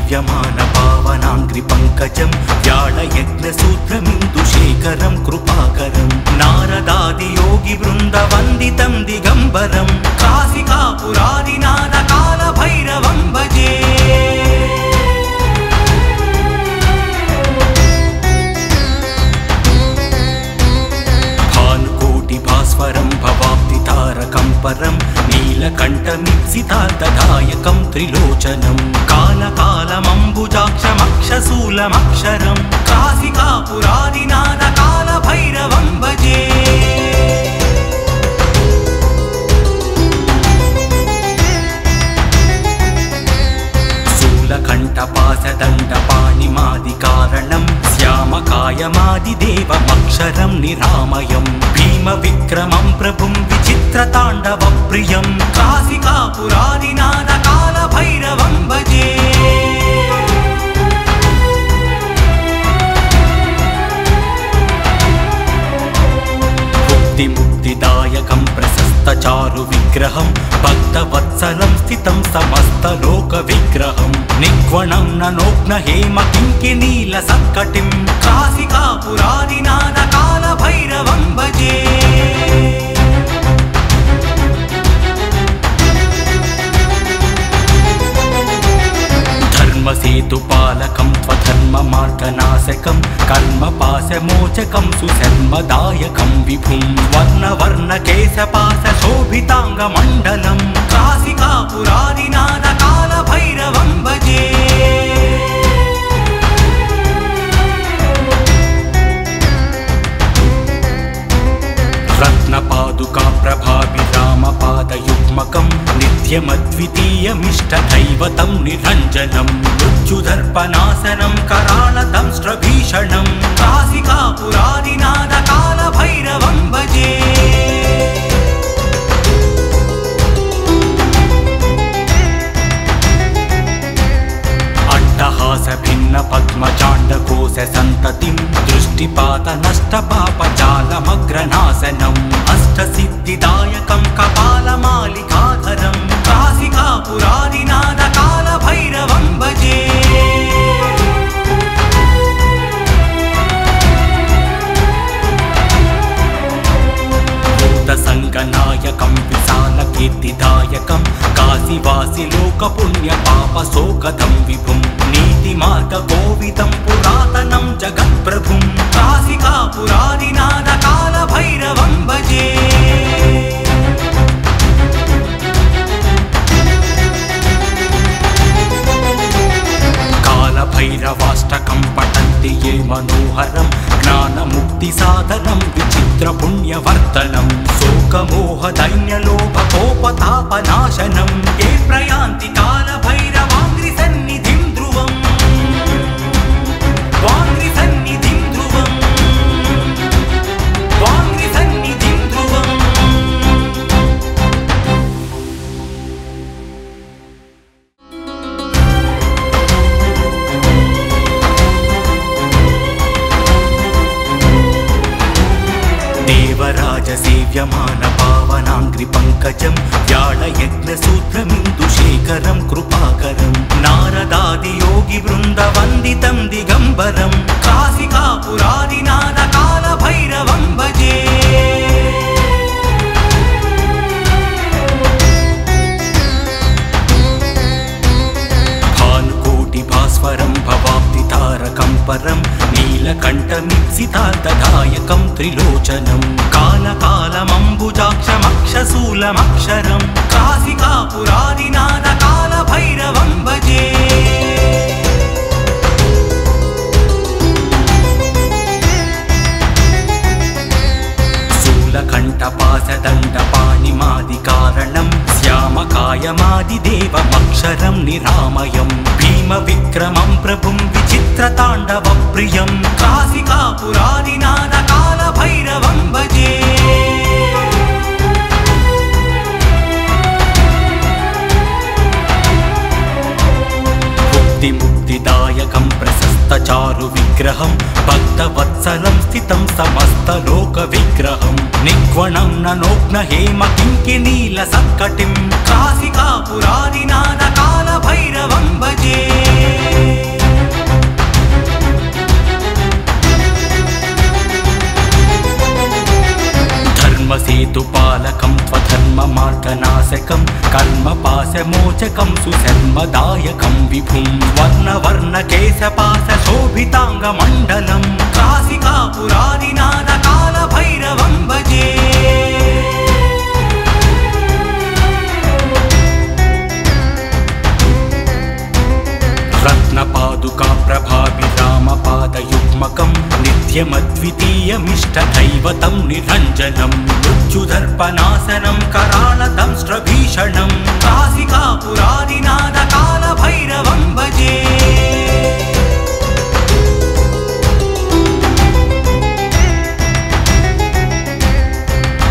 सेव्यमान पावनांग्रि पंकजं व्याळयज्ञसूत्रमिन्दुशेखरं कृपाकरं नारदादि योगी वृन्दवन्दितं दिगम्बरं काशिकापुरादिनाथ कालभैरवं भजे। भानुकोटिभास्वरं भवाब्धितारकं परं नीलकण्ठमीप्सितार्थदायकं त्रिलोचनं कालकालमम्बुजाक्षमक्षशूलमक्षरं काशिकापुरादिनाथ कालभैरवं भजे। शूलकण्ठपाशदण्डपाणिमादिकारणं श्यामकायमादिदेवमक्षरं निरामयं भीमविक्रमं प्रभुं विचित्रताण्डवप्रियं काशिकापुरादिनाथ कालभैरवं भजे। मुक्तिदायकं प्रशस्तचारुविग्रहं भक्तवत्सलं स्थितं समस्तलोकविग्रहं निग्वणं ननोग्नहेमकिङ्किनीलसत्कटिं काशिकापुरादिनाथ कालभैरवं भजे। धर्मसेतुपालकं स्वधर्ममार्गनाशकं कर्मपाशमोचकं सुशर्मदायकं विभुं वर्णवर्णकेशपाशशोभिताङ्गमण्डलं काशिकापुरादिनाथ कालभैरवं भजे। रत्नपादुका प्रभाभिरामपादयुग्मकं नित्यमद्वितीयमिष्टदैवतं निरञ्जनं मृत्युदर्पनाशनं करालदंष्ट्रभीषणं काशिकापुरादिनाथ कालभैरवं भजे। अट्टहासभिन्नपद्मचाण्डकोशसन्ततिं दृष्टिपातनष्टपापजालमग्रनाशनम् अष्टसिद्धिदायकं कपालमालिकाधरं काशिकापुरादिनाथ कालभैरवं भजे। भूतसङ्गनायकं विशालकीर्तिदायकं काशीवासिलोकपुण्यपापशोकदं विभुं नीतिमार्गकोविदं पुरातनं जगत्प्रभुं काशिकापुरादिनाथ कालभैरवं भजे। कालभैरवाष्टकं पठन्ति ये मनोहरं ज्ञानमुक्तिसाधनं विचित्रपुण्यवर्धनं शोकमोहदैन्यलोभकोपतापनाशनं ये प्रयान्ति कालभैरवाङ्घ्रिसन्निधिं ध्रुवम् वाङ्घ्रिसन्निधिं ध्रुवम् वाङ्घ्रिसन्निधिं ध्रुवम्। देवराजसेव्यमान पावनांग्रि पंकजं व्याळयज्ञसूत्रमिन्दुशेखरं कृपाकरं नारदादि योगी वृन्दवन्दितं दिगम्बरं काशिकापुरादिनाथ कालभैरवं भजे। भानुकोटिभास्वरं भवाब्धितारकं परं नीलकण्ठमीप्सितार्थदायकं त्रिलोचनं कालकालमम्बुजाक्षमक्षशूलमक्षरं काशिकापुरादिनाथ कालभैरवं भजे। शूलकण्ठपाशदण्डपाणिमादिकारणं श्यामकायमादिदेवमक्षरं निरामयं भीमविक्रमं प्रभुं विचित्रताण्डवप्रियं काशिकापुरादिनाथ कालभैरवं भजे। मुक्तिदायकं प्रशस्तचारुविग्रहं भक्तवत्सलं स्थितं समस्तलोकविग्रहं निग्वणं ननोग्नहेमकिङ्किनीलसत्कटिं काशिकापुरादिनाथ कालभैरवं भजे। मार्गनाशकं कर्मपाशमोचकं सुशर्मदायकं विभुं वर्णवर्णकेशपाशशोभिताङ्गमण्डलं काशिकापुरादिनाथकालभैरवं भजे। रत्नपादुका प्रभाविरामपादयुग्मकं नित्यमद्वितीयमिष्टदैवतं निरञ्जनं मृत्युदर्पनाशनं कराळदंष्ट्रभीषणं काशिकापुरादिनाथकालभैरवं भजे।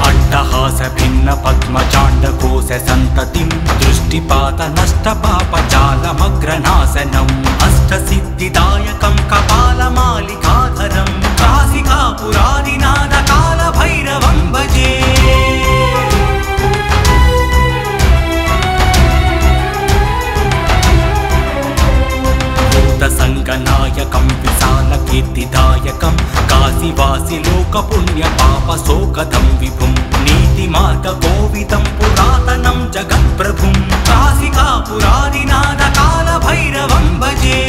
अट्टहासभिन्नपद्मचाण्डकोशसन्ततिं दृष्टिपातनष्टपापजालमग्रनाशनम् अष्टसिद्धिदायकं कपालमालिकाधरं काशिकापुरादिनाथकालभैरवं भजे। भूतसङ्गनायकं विशालकीर्तिदायकं काशीवासिलोकपुण्यपापशोकदं विभुं नीतिमार्गकोविदं पुरातनं जगत्प्रभुं काशिकापुरादिनाथकालभैरवं भजे।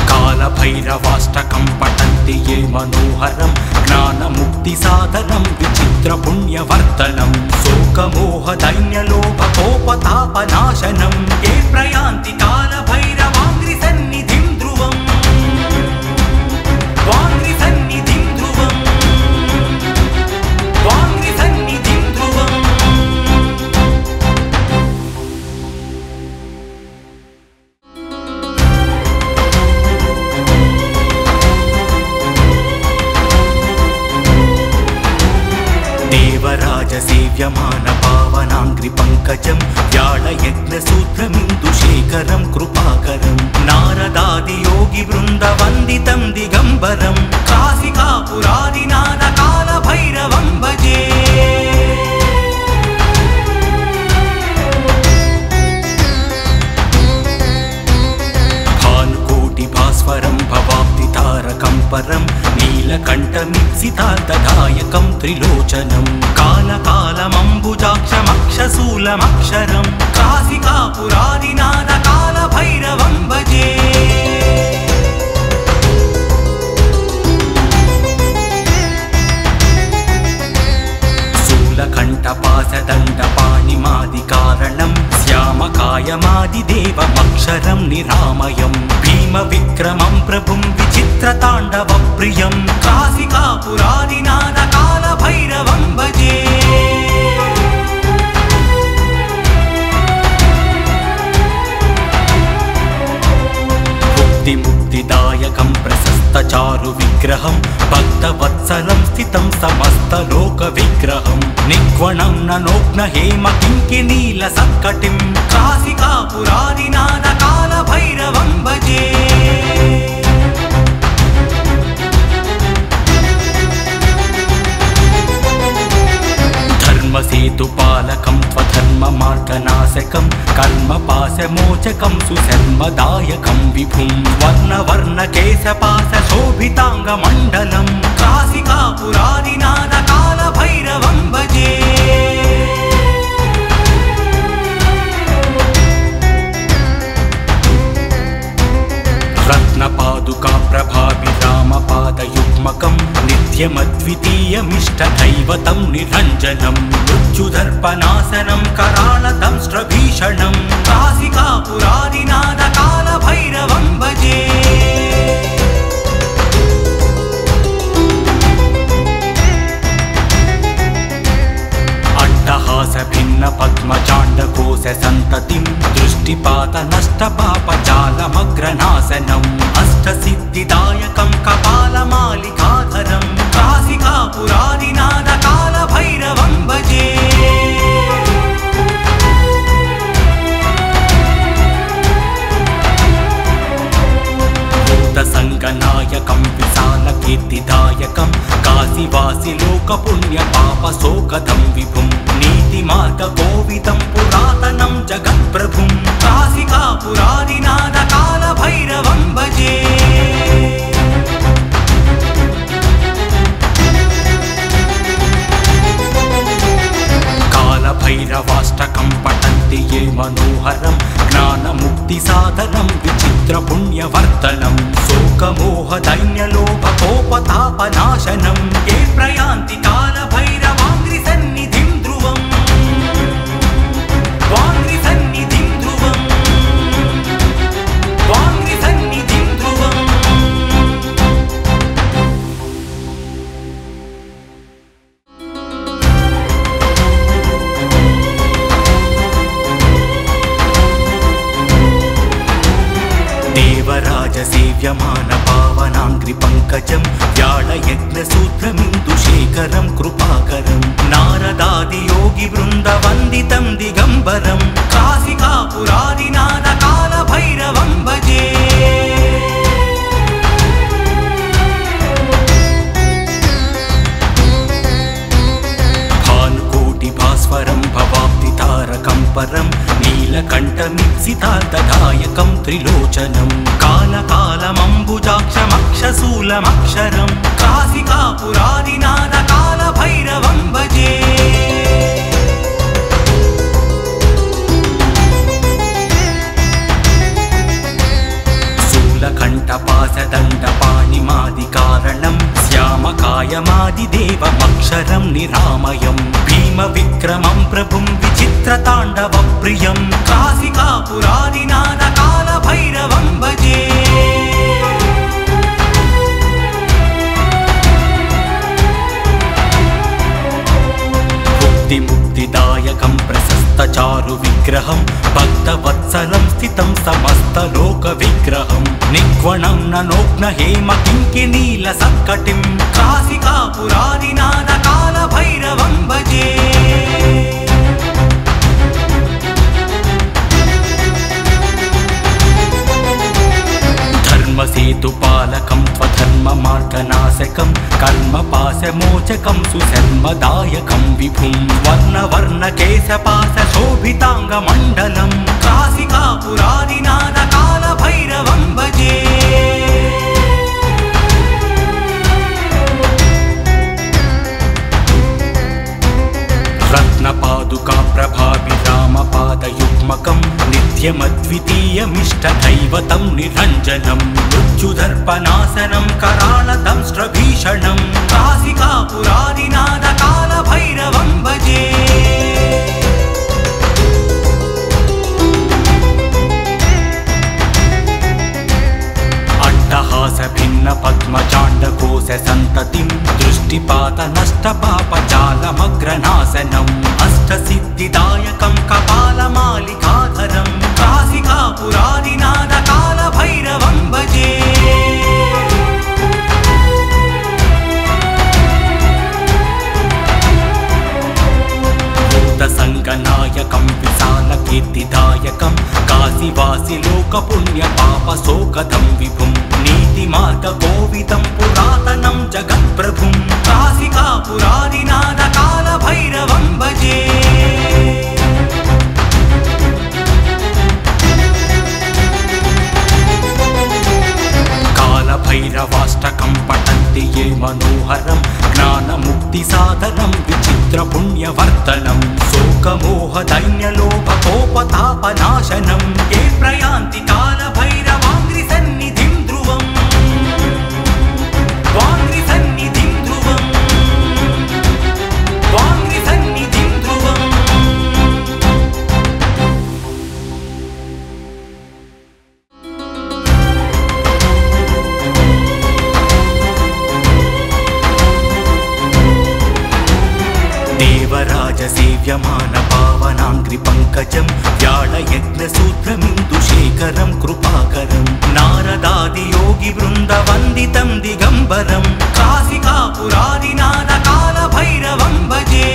कालभैरवाष्टकं पठन्ति ये मनोहरं ज्ञानमुक्तिसाधनं विचित्रपुण्यवर्धनं शोकमोहदैन्यलोभकोपतापनाशनं ये प्रयान्ति कालभैरवाङ्घ्रिसन्निधिं ध्रुवम् वाङ्घ्रिसन्निधिं ध्रुवम् वाङ्घ्रिसन्निधिं ध्रुवम्। देवराजसेव्यमानपावनाङ्घ्रिपङ्कजं व्याळयज्ञसूत्रमिन्दुशेखरं कृपाकरं नारदादियोगिवृन्दवन्दितं दिगम्बरं काशिकापुरादिनाथकालभैरवं भजे। भानुकोटिभास्वरं भवाब्धितारकं परं नीलकण्ठमीप्सितार्थदायकं त्रिलोचनं कालकालमम्बुजाक्षमक्षशूलमक्षरं काशिकापुरादिनाथकालभैरवं भजे। शूलकण्ठपाशदण्डपाणिमादिकारणं श्यामकायमादिदेवमक्षरं निरामयं भीमविक्रमं प्रभुं विचित्रताण्डवप्रियं काशिकापुरादिनाथकालभैरवं भजे। मुक्तिदायकं प्रशस्तचारुविग्रहं भक्तवत्सलं स्थितं समस्तलोकविग्रहं निक्वणं ननोघ्नहेमकिङ्किनीलसत्कटिं काशिकापुरादिनाथकालभैरवं भजे। धर्मसेतुपालकं स्वधर्ममार्गनाशकं कर्मपाशमोचकं सुशर्मदायकं विभुं वर्णवर्णकेशपाशशोभिताङ्गमण्डलं काशिकापुरादिनाथकालभैरवं भजे। रत्नपादुका प्रभाविरामपादयुग्मकं नित्यमद्वितीयमिष्टदैवतं निरञ्जनं मृत्युदर्पनाशनं कराळदंष्ट्रभीषणं काशिकापुरादिनाथकालभैरवं भजे। अट्टहासभिन्नपद्मचाण्डकोशसन्ततिं दृष्टिपातनष्टपापजालमग्रनाशनम् अष्टसिद्धिदायकं कपालमालिकाधरं काशिकापुरादिनाथकालभैरवं भजे। भूतसङ्गनायकं विशालकीर्तिदायकं काशीवासिलोकपुण्यपापशोकदं विभुं नीतिमार्गकोविदं पुरातनं जगत्प्रभुं काशिकापुरादिनाथकालभैरवं भजे। साधनं विचित्र पुण्यवर्धनं शोकमोह दैन्यलोभकोपतापनाशनं ये प्रयान्ति कालभैरवाङ्घ्रिसन्निधिं ध्रुवम् वाङ्घ्रिसन्निधिं ध्रुवम् वाङ्घ्रिसन्निधिं ध्रुवम् देवराजसेव्यमान पावनाङ्घ्रिपङ्कजं व्याळयज्ञसूत्रमिन्दुशेखरं कृपाकरं नारदादियोगिवृन्दवन्दितं दिगम्बरं काशिकापुरादिनाथकालभैरवं भजे भानुकोटिभास्वरं भवाब्धितारकं परं नीलकण्ठमीप्सितार्थदायकं त्रिलोचनं कालकालमम्बुजाक्षमक्षशूलमक्षरं काशिकापुरादिनाथकालभैरवं भजे शूलकण्ठपाशदण्डपाणिमादिकारणं श्यामकायमादिदेवमक्षरं निरामयं भीमविक्रमं प्रभुं विचित्रताण्डवप्रियं काशिकापुरादिनाथकालभैरवं भजे मुक्तिदायकं प्रशस्तचारुविग्रहं भक्तवत्सलं स्थितं समस्तलोकविग्रहं निक्वणं ननोघ्नहेमकिङ्किनीलसत्कटिं काशिकापुरादिनाथकालभैरवं भजे धर्मसेतुपालकं त्वधर्ममार्गनाशकं कर्मपाशमोचकं सुशर्मदायकं विभुं वर्णवर्णकेशपाशशोभिताङ्गमण्डलं काशिकापुरादिनाथकालभैरवं भजे रत्नपादुकाप्रभाविरामपादयुग्मकं नित्यमद्वितीयमिष्टदैवतं निरञ्जनं मृत्युदर्पनाशनं कराळदंष्ट्रभीषणं काशिकापुरादिनाथकालभैरवं भजे अट्टहासभिन्नपद्मचाण्डकोशसन्ततिं दृष्टिपातनष्टपापजालमग्रनाशनम् अष्टसिद्धिदायकं कपालमालिकाधरं काशिकापुरादिनाथकालभैरवं भजे भूतसङ्गनायकं विशालकीर्तिदायकं काशीवासिलोकपुण्यपापशोकदं विभुं नीतिमार्गकोविदं पुरातनं जगत्प्रभुं काशिकापुरादिनाथकालभैरवं भजे कालभैरवाष्टकं पठन्ति ये मनोहरं ज्ञानमुक्तिसाधनं विचित्रपुण्यवर्धनं शोकमोहदैन्यलोभकोपतापनाशनं ये प्रयान्ति कालभैरवाङ्घ्रिसन्निधिं ध्रुवम् वाङ्घ्रिसन्निधिं ध्रुवम् वाङ्घ्रिसन्निधिं ध्रुवम् देवराजसेव्यमान पावनाङ्घ्रिपङ्कजं व्याळयज्ञसूत्रमिन्दुशेखरं कृपाकरं नारदादियोगिवृन्दवन्दितं दिगम्बरं काशिकापुरादिनाथकालभैरवं भजे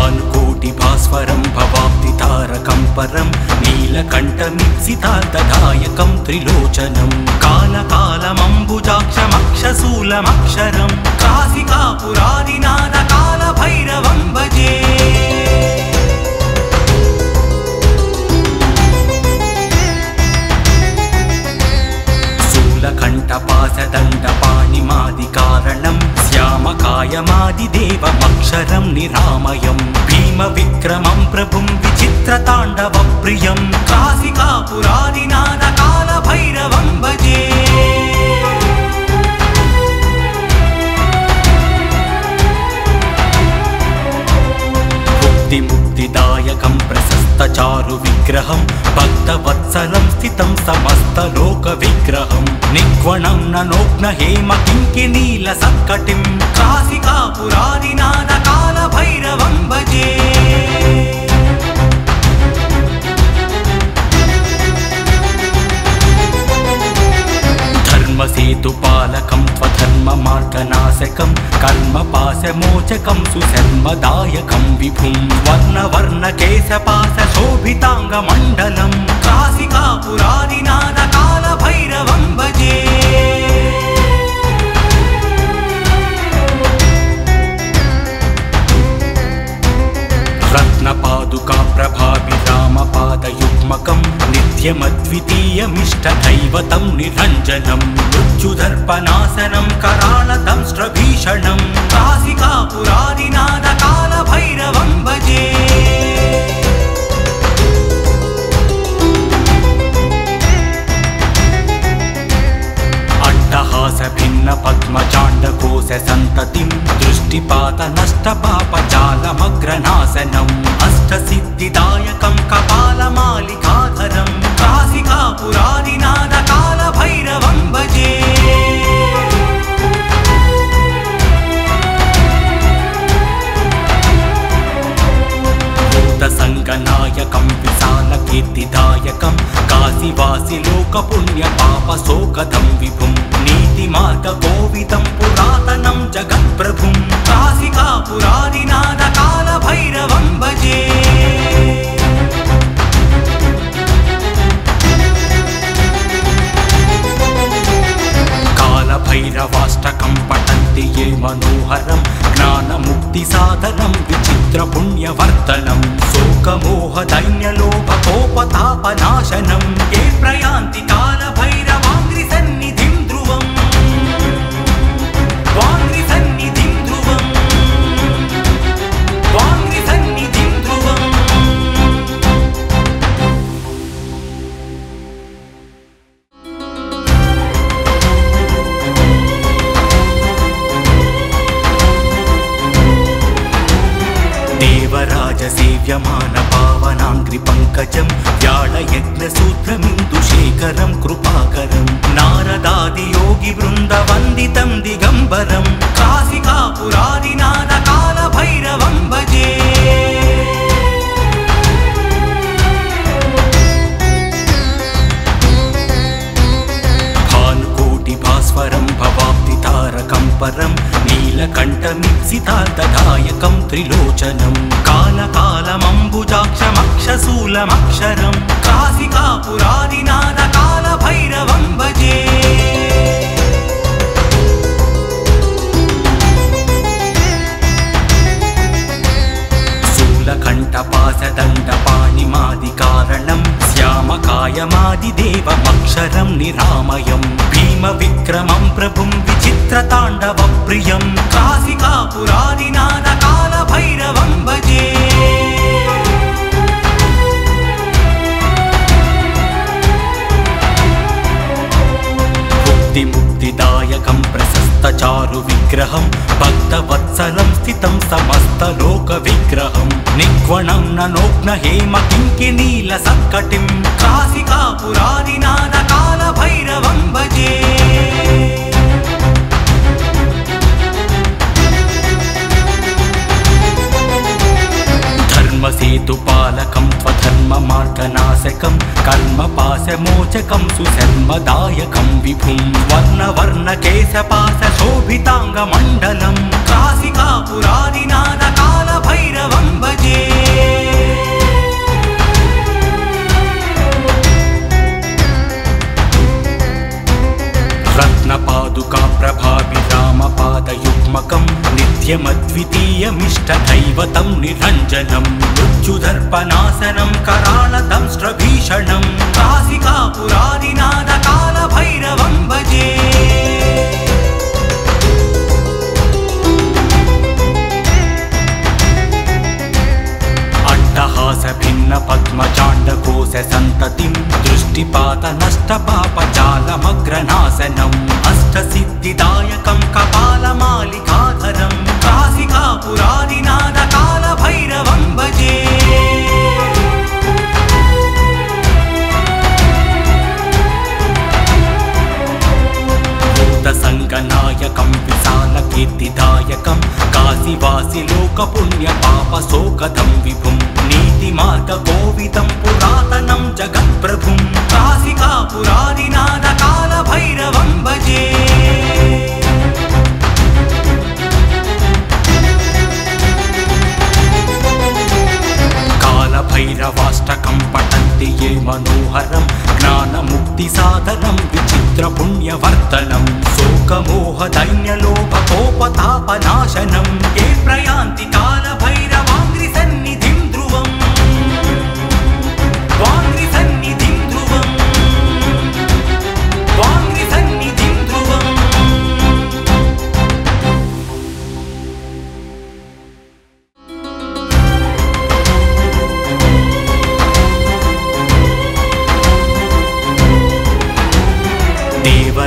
भानुकोटिभास्वरं भवाब्धितारकं परं नीलकण्ठमीप्सितार्थदायकं त्रिलोचनं कालकालमम्बुजाक्षमक्षशूलमक्षरं काशिकापुरादिनाथकालभैरवं भजे शूलकण्ठपाशदण्डपाणिमादिकारणं श्यामकायमादिदेवमक्षरं सूलमक्षरं निरामयं भीमविक्रमं प्रभुं विचित्रताण्डवप्रियं काशिकापुरादिनाथकालभैरवं भजे मुक्तिदायकं प्रशस्तचारुविग्रहं भक्तवत्सलं स्थितं समस्तलोकविग्रहं निग्वणं ननोग्नहेमकिङ्किनीलसत्कटिं काशिकापुरादिनाथकालभैरवं भजे धर्मसेतुपालकं स्वधर्ममार्गनाशकं कर्मपाशमोचकं सुशर्मदायकं विभुं वर्णवर्णकेशपाशशोभिताङ्गमण्डलं काशिकापुरादिनाथकालभैरवं भजे रत्नपादुका प्रभाभिरामपादयुग्मकं नित्यमद्वितीयमिष्टदैवतं निरञ्जनं मृत्युदर्पनाशनं करालदंष्ट्रभीषणं काशिकापुरादिनाथकालभैरवं भजे अट्टहासभिन्नपद्मचाण्डकोशसन्ततिं दृष्टिपातनष्टपापजालमग्रनाशनम् अष्टसिद्धिदायकं कपालमालिकाधरं काशिकापुरादिनाथकालभैरवं भजे भूतसङ्गनायकं विशालकीर्तिदायकं काशीवासिलोकपुण्यपापशोकदं विभुं नीतिमार्गकोविदं पुरातनं जगत्प्रभुं काशिकापुरादिनाथकालभैरवं भजे कालभैरवाष्टकं पठन्ति ये मनोहरं ज्ञानमुक्तिसाधनं विचित्रपुण्यवर्धनं शोकमोहदैन्यलोभकोपतापनाशनं ये प्रयान्ति कालभैरवाङ्घ्रिसन्निधिं ध्रुवम् वाङ्घ्रिसन्निधिं ध्रुवम् वाङ्घ्रिसन्निधिं ध्रुवम् देवराजसेव्यमानपावनाङ्घ्रिपङ्कजं व्याळयज्ञसूत्रमिन्दुशेखरं कृपाकरं नारदादियोगिवृन्दवन्दितं दिगम्बरं काशिकापुरादिनाथकालभैरवं भजे भानुकोटिभास्वरं भवाब्धितारकं परं नीलकण्ठमीप्सितार्थदायकं त्रिलोचनं कालकालमम्बुजाक्षमक्षशूलमक्षरं काशिकापुरादिनाथकालभैरवं भजे शूलकण्ठपाशदण्डपाणिमादिकारणं श्यामकायमादिदेवमक्षरं निरामयं भीमविक्रमं प्रभुं विचित्रताण्डवप्रियं काशिकापुरादिनाथकालभैरवं भजे मुक्तिदायकं प्रशस्तचारुविग्रहं भक्तवत्सलं स्थितं समस्तलोकविग्रहं निग्वणं ननोग्नहेमकिङ्किनीलसत्कटिं काशिकापुरादिनाथकालभैरवं भजे धर्मसेतुपालकं स्वधर्ममार्गनाशकं कर्मपाशमोचकं सुशर्मदायकं विभुं वर्णवर्णकेशपाशशोभिताङ्गमण्डलं काशिकापुरादिनाथकालभैरवं भजे रत्नपादुका प्रभाभिरामपादयुग्मकं नित्यमद्वितीयमिष्टदैवतं निरञ्जनं मृत्युदर्पनाशनं करालदंष्ट्रभीषणं काशिकापुरादिनाथकालभैरवं भजे सन्ततिं दृष्टिपात नष्टपापजालमग्रनाशनम् अष्टसिद्धिदायकं कपालमालिकाधरं काशिकापुरादिनाथकालभैरवं भजे भूतसङ्गनायकं विशालकीर्तिदायकं काशीवासि लोकपुण्यपापशोकदं विभुं नीतिमार्गकोविदं पुरातनं जगत्प्रभुं काशिकापुरादिनाथकालभैरवं भजे कालभैरवाष्टकं पठन्ति ये मनोहरं ज्ञानमुक्तिसाधनं विचित्रपुण्यवर्धनं शोकमोहदैन्यलोभकोपतापनाशनं ये प्रयान्ति कालभैरवाङ्घ्रिसन्निधिं ध्रुवम् वाङ्घ्रिसन्निधिं ध्रुवम् वाङ्घ्रिसन्निधिं ध्रुवम्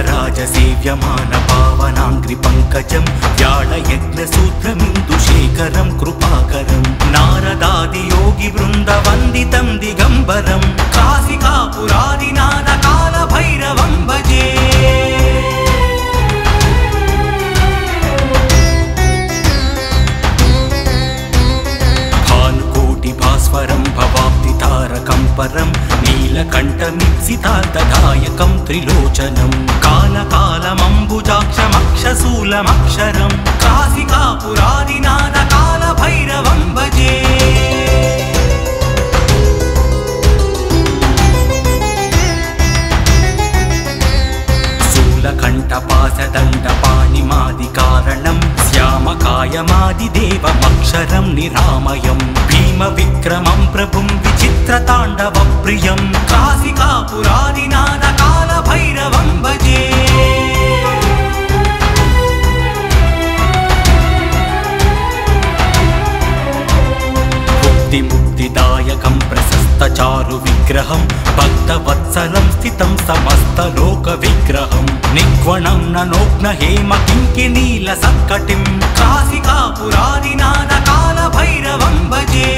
देवराजसेव्यमान पावनाङ्घ्रिपङ्कजं व्याळयज्ञसूत्रमिन्दुशेखरं कृपाकरं नारदादियोगिवृन्दवन्दितं दिगम्बरं काशिकापुरादिनाथकालभैरवं भजे भानुकोटिभास्वरं भवाब्धितारकं परं नीलकण्ठमीप्सितार्थदायकं त्रिलोचनं कालकालमम्बुजाक्षमक्षशूलमक्षरं काशिकापुरादिनाथकालभैरवं भजे शूलकण्ठपाशदण्डपाणिमादिकारणं श्यामकायमादिदेवमक्षरं निरामयं भीमविक्रमं प्रभुं विचित्रताण्डवप्रियं काशिकापुरादिनाथकालभैरवं भजे मुक्तिदायकं प्रशस्तचारुविग्रहं भक्तवत्सलं स्थितं समस्तलोकविग्रहं निक्वणं ननोघ्नहेमकिङ्किनीलसत्कटिं काशिकापुरादिनाथकालभैरवं भजे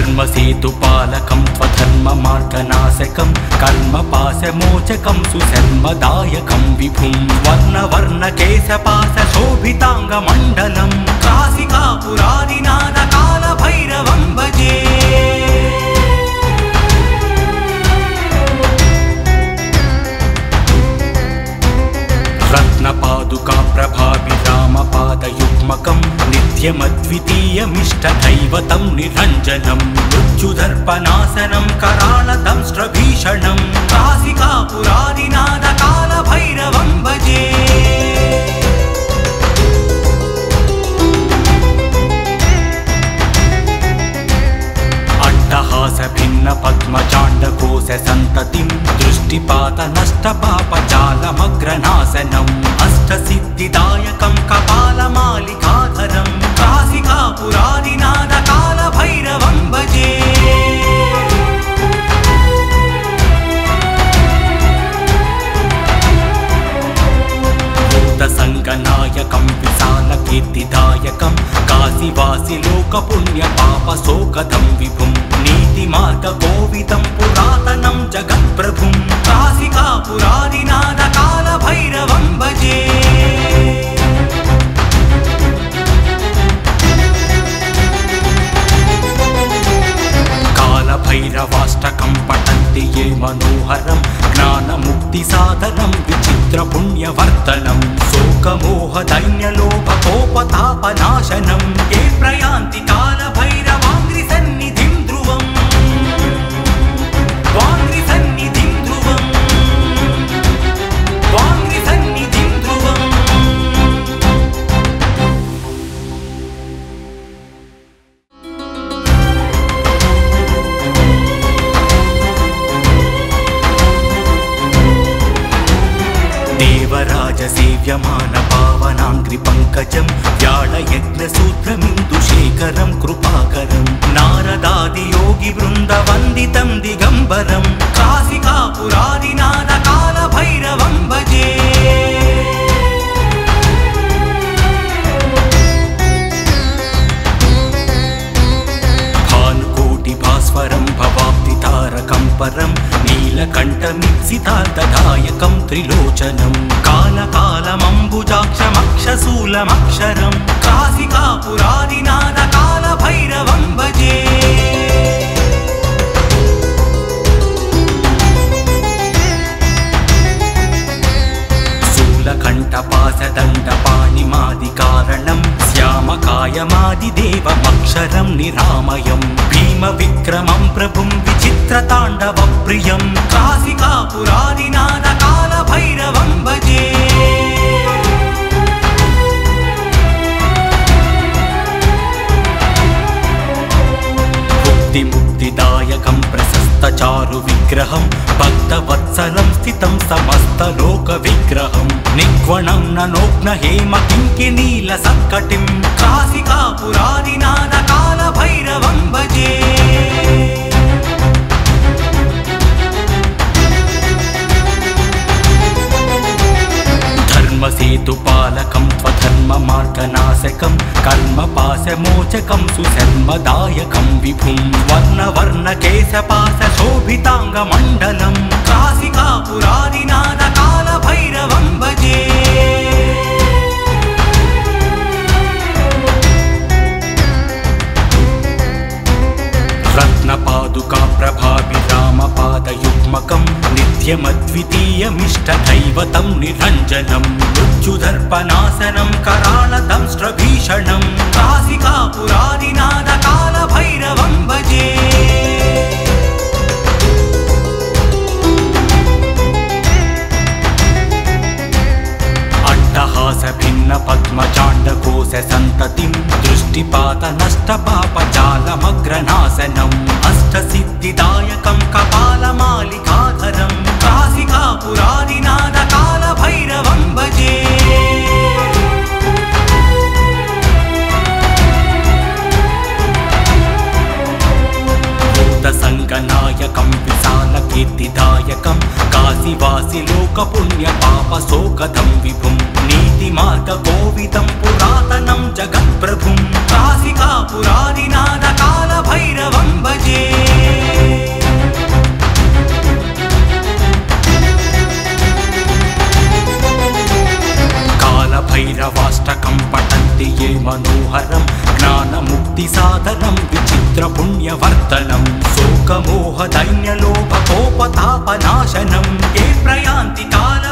धर्मसेतुपालकं स्वधर्ममार्गनाशकं कर्मपाशमोचकं सुधर्मदायकं विभुं वर्णवर्णकेशपाशशोभिताङ्गमण्डलं काशिकापुरादिनाथकालभैरवं भजे रत्नपादुकाप्रभाविरामपादयुग्मकं नित्यमद्वितीयमिष्टदैवतं निरञ्जनं मृत्युदर्पनाशनं कराळदंष्ट्रभीषणं काशिकापुरादिनाथकालभैरवं भजे अट्टहासभिन्नपद्मचाण्डकोशसन्ततिं दृष्टिपात नष्टपापजालमग्रनाशनम् अष्टसिद्धिदायकं कपालमालिकाधरं काशिकापुरादिनाथकालभैरवं भजे भूतसङ्गनायकं विशालकीर्तिदायकं काशीवासि लोकपुण्यपापशोकदं विभुं नीतिमार्गकोविदं पुरातनं जगत्प्रभुं काशिकापुरादिनाथकालभैरवं भजे कालभैरवाष्टकं पठन्ति ये मनोहरं ज्ञानमुक्तिसाधनं विचित्रपुण्यवर्धनं शोकमोहदैन्यलोभकोपतापनाशनं ये प्रयान्ति कालभैरवाङ्घ्रिसन्निधिं ध्रुवम् वाङ्घ्रिसन्निधिं ध्रुवम् वाङ्घ्रिसन्निधिं ध्रुवम् सेव्यमान पावनांग्रि पंकजं व्याळयज्ञसूत्रमिन्दुशेखरं कृपाकरं नारदादि योगी वृन्द वन्दितं दिगम्बरं काशिकापुरादिनाथ कालभैरवं भजे भानुकोटिभास्वरं भवाब्धितारकं परं नीलकण्ठमीप्सितार्थदायकं त्रिलोचनं कालकालमम्बुजाक्षमक्षशूलमक्षरं काशिकापुरादिनाथ कालभैरवं भजे शूलकण्ठपाशदण्डपाणिमादिकारणं श्यामकायमादिदेवमक्षरं निरामयं भीमविक्रमं प्रभुं विचित्रताण्डवप्रियं काशिकापुरादिनाथ कालभैरवं भजे मुक्तिदायकं प्रशस्तचारुविग्रहं भक्तवत्सलं स्थितं समस्तलोकविग्रहं निग्वणं ननोघ्नहेम किङ्किनीलसत्कटिं काशिकापुरादिनाथ कालभैरवं भजे धर्मसेतुपालकं स्वधर्ममार्गनाशकं कर्मपाशमोचकं सुशर्मदायकं विभुं वर्णवर्णकेशपाशशोभिताङ्गमण्डलं काशिकापुरादिनाथ कालभैरवं भजे रत्नपादुका प्रभाविरामपादयुग्मकं नित्यमद्वितीयमिष्टदैवतं निरञ्जनं मृत्युदर्पनाशनं करालदंष्ट्रभीषणं काशिकापुरादिनाथ कालभैरवं भजे पद्मचाण्डकोशसन्ततिं दृष्टिपातनष्टपापजालमग्रनाशनम् अष्टसिद्धिदायकं कपालमालिकाधरं काशिकापुरादिनाथ कालभैरवं भजे भूतसङ्गनायकं विशालकीर्तिदायकं काशीवासि लोकपुण्यपापशोकदं विभुं नीतिमार्गकोविदं पुरातनं जगत्प्रभुं काशिकापुरादिनाथ कालभैरवं भजे कालभैरवाष्टकं पठन्ति ये मनोहरं ज्ञानमुक्तिसाधनं विचित्रपुण्यवर्धनं शोकमोहदैन्यलोभकोपतापनाशनं ये प्रयान्ति काल